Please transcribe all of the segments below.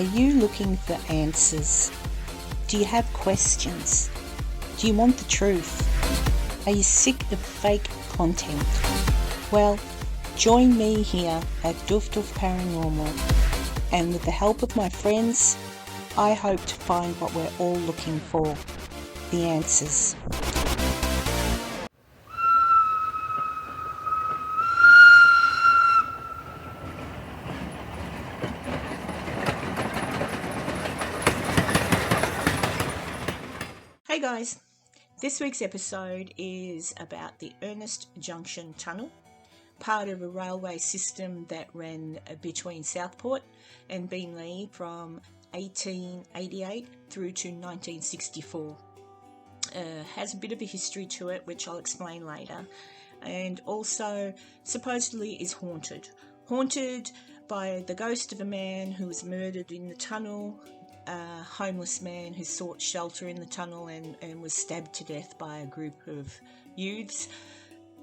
you looking for answers? Do you have questions? Do you want the truth? Are you sick of fake content? Well, join me here at Doof Doof Paranormal, and with the help of my friends, I hope to find what we're all looking for, the answers. Hey guys, this week's episode is about the Ernerst Junction Tunnel, part of a railway system that ran between Southport and Beenleigh from 1888 through to 1964. Has a bit of a history to it, which I'll explain later, and also supposedly is haunted by the ghost of a man who was murdered in the tunnel, a homeless man who sought shelter in the tunnel and was stabbed to death by a group of youths.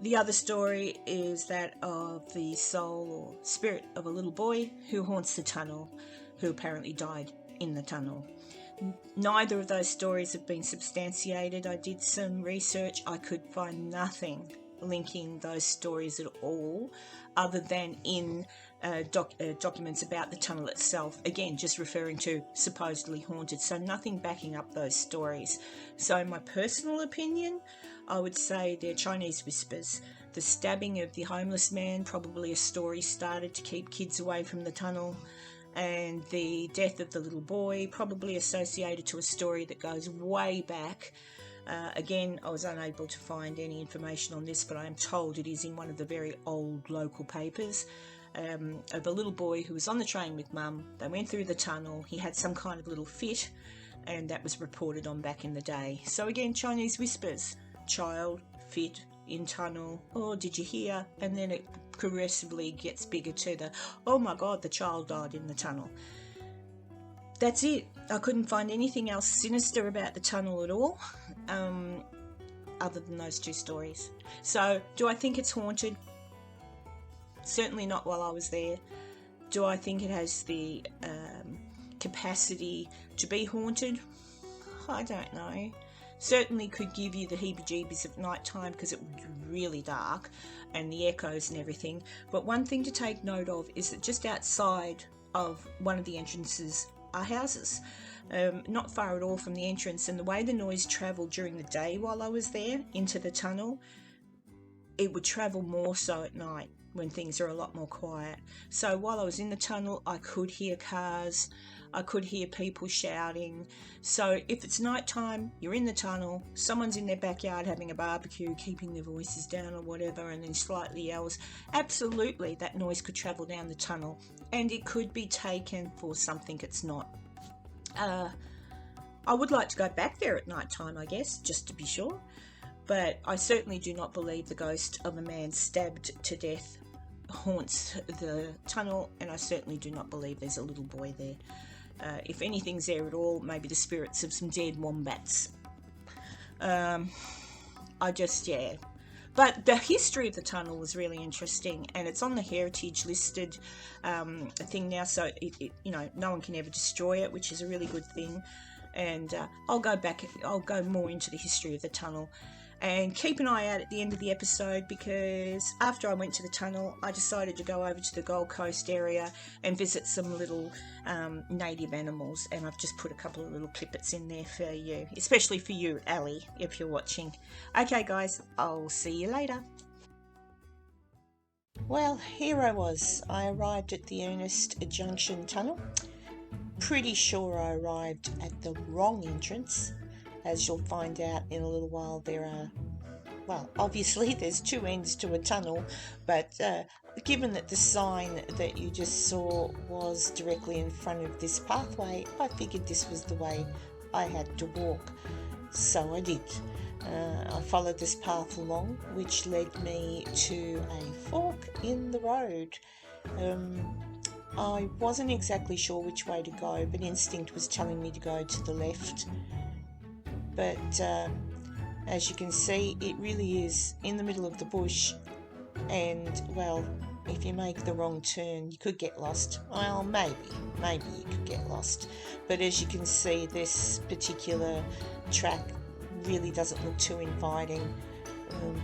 The other story is that of the soul or spirit of a little boy who haunts the tunnel, who apparently died in the tunnel. Neither of those stories have been substantiated. I did some research. I could find nothing linking those stories at all, other than in documents about the tunnel itself, again just referring to supposedly haunted, so nothing backing up those stories. So in my personal opinion, I would say they're Chinese whispers. The stabbing of the homeless man, probably a story started to keep kids away from the tunnel, and the death of the little boy, probably associated to a story that goes way back. Again, I was unable to find any information on this, but I am told it is in one of the very old local papers, of a little boy who was on the train with mum. They went through the tunnel, he had some kind of little fit, and that was reported on back in the day. So again, Chinese whispers, child, fit, in tunnel, oh did you hear? And then it progressively gets bigger to the, oh my god, the child died in the tunnel. That's it. I couldn't find anything else sinister about the tunnel at all, other than those two stories. So, do I think it's haunted? Certainly not while I was there. Do I think it has the capacity to be haunted? I don't know. Certainly could give you the heebie-jeebies at night time because it would be really dark and the echoes and everything. But one thing to take note of is that just outside of one of the entrances are houses, not far at all from the entrance, and the way the noise travelled during the day while I was there into the tunnel, it would travel more so at night when things are a lot more quiet. So while I was in the tunnel, I could hear cars, I could hear people shouting. So if it's nighttime, you're in the tunnel, someone's in their backyard having a barbecue, keeping their voices down or whatever, and then slightly yells, absolutely that noise could travel down the tunnel, and it could be taken for something it's not. I would like to go back there at night time, I guess, just to be sure, but I certainly do not believe the ghost of a man stabbed to death haunts the tunnel, and I certainly do not believe there's a little boy there. If anything's there at all, maybe the spirits of some dead wombats. But the history of the tunnel was really interesting, and it's on the heritage listed thing now, so no one can ever destroy it, which is a really good thing. And I'll go more into the history of the tunnel. And keep an eye out at the end of the episode, because after I went to the tunnel, I decided to go over to the Gold Coast area and visit some little native animals, and I've just put a couple of little clippets in there for you, especially for you, Ali, if you're watching. Okay guys, I'll see you later. Well, here I was. I arrived at the Ernerst Junction Tunnel. Pretty sure I arrived at the wrong entrance. As you'll find out in a little while, obviously there's two ends to a tunnel, but given that the sign that you just saw was directly in front of this pathway, I figured this was the way I had to walk. So I did. I followed this path along, which led me to a fork in the road. I wasn't exactly sure which way to go, but instinct was telling me to go to the left. But as you can see, it really is in the middle of the bush, and well, if you make the wrong turn, you could get lost. Well, maybe you could get lost. But as you can see, this particular track really doesn't look too inviting.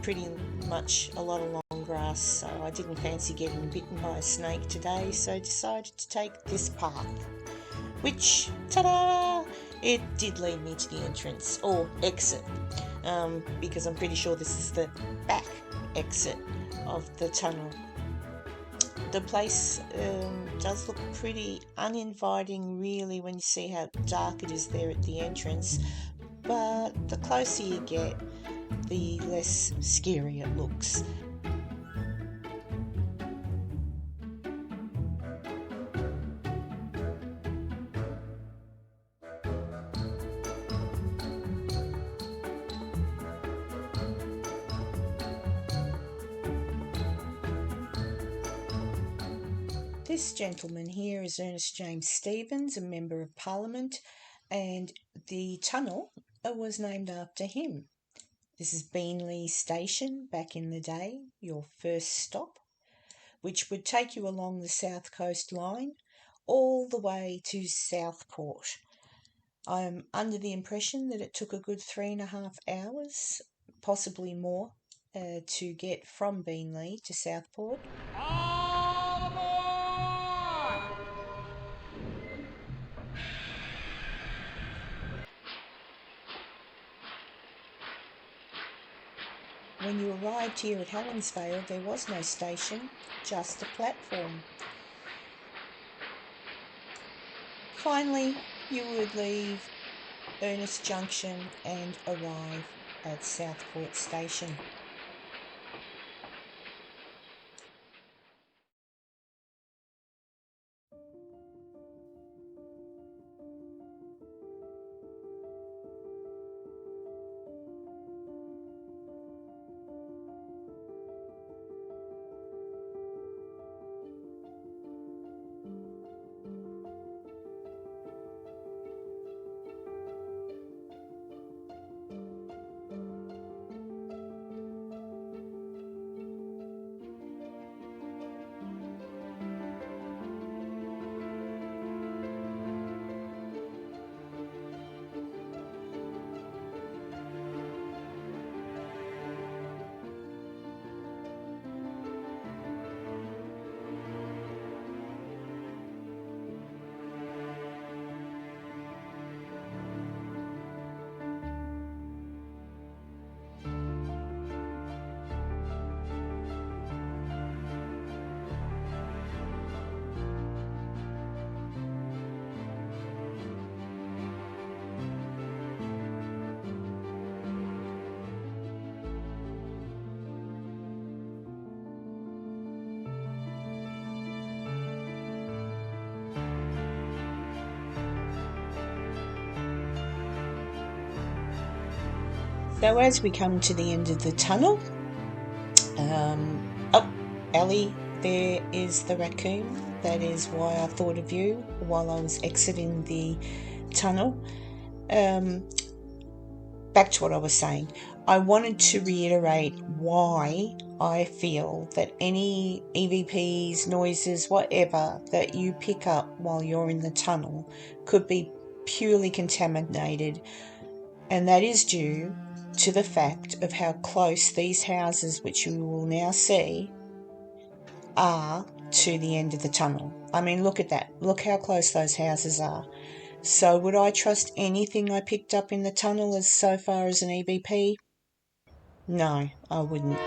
Pretty much a lot of long grass, so I didn't fancy getting bitten by a snake today, so decided to take this path, which, ta-da, it did lead me to the entrance, or exit, because I'm pretty sure this is the back exit of the tunnel. The place does look pretty uninviting really when you see how dark it is there at the entrance, but the closer you get, the less scary it looks. This gentleman here is Ernest James Stevens, a Member of Parliament, and the tunnel was named after him. This is Beenleigh Station back in the day, your first stop, which would take you along the South Coast line all the way to Southport. I'm under the impression that it took a good 3.5 hours, possibly more, to get from Beenleigh to Southport. When you arrived here at Helensvale, there was no station, just a platform. Finally, you would leave Ernerst Junction and arrive at Southport Station. So as we come to the end of the tunnel, Ellie, there is the raccoon. That is why I thought of you while I was exiting the tunnel. Back to what I was saying. I wanted to reiterate why I feel that any EVPs, noises, whatever that you pick up while you're in the tunnel could be purely contaminated, and that is due to the fact of how close these houses, which you will now see, are to the end of the tunnel. I mean, look at that. Look how close those houses are. So would I trust anything I picked up in the tunnel as so far as an EVP? No, I wouldn't.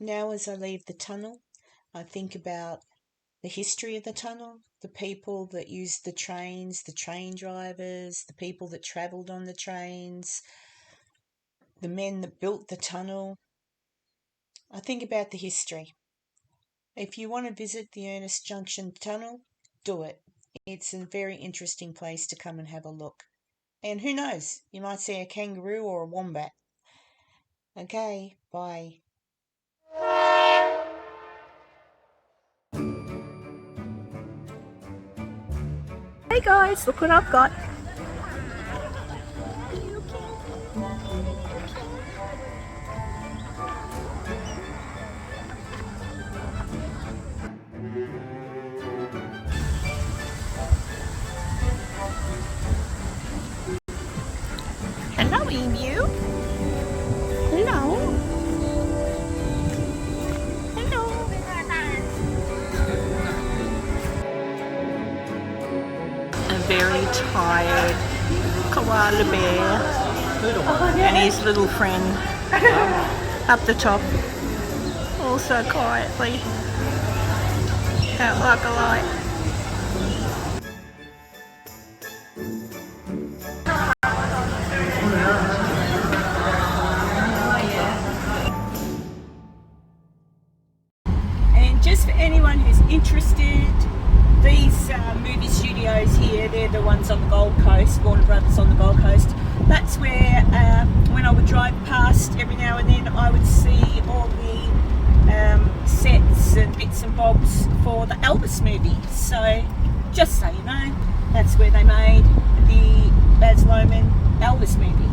Now as I leave the tunnel, I think about the history of the tunnel, the people that used the trains, the train drivers, the people that travelled on the trains, the men that built the tunnel. I think about the history. If you want to visit the Ernerst Junction Tunnel, do it. It's a very interesting place to come and have a look. And who knows, you might see a kangaroo or a wombat. Okay, bye. Hey guys, look what I've got. Hello, emu. Hello. Hello. A very tired koala bear and his little friend up the top, also quietly out like a light. And just for anyone who's interested, these movie studios here, they're the ones on the Gold Coast, Warner Brothers on the Gold Coast. That's where, when I would drive past every now and then, I would see all the sets and bits and bobs for the Elvis movie. So, just so you know, that's where they made the Baz Luhrmann Elvis movie.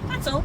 That's all.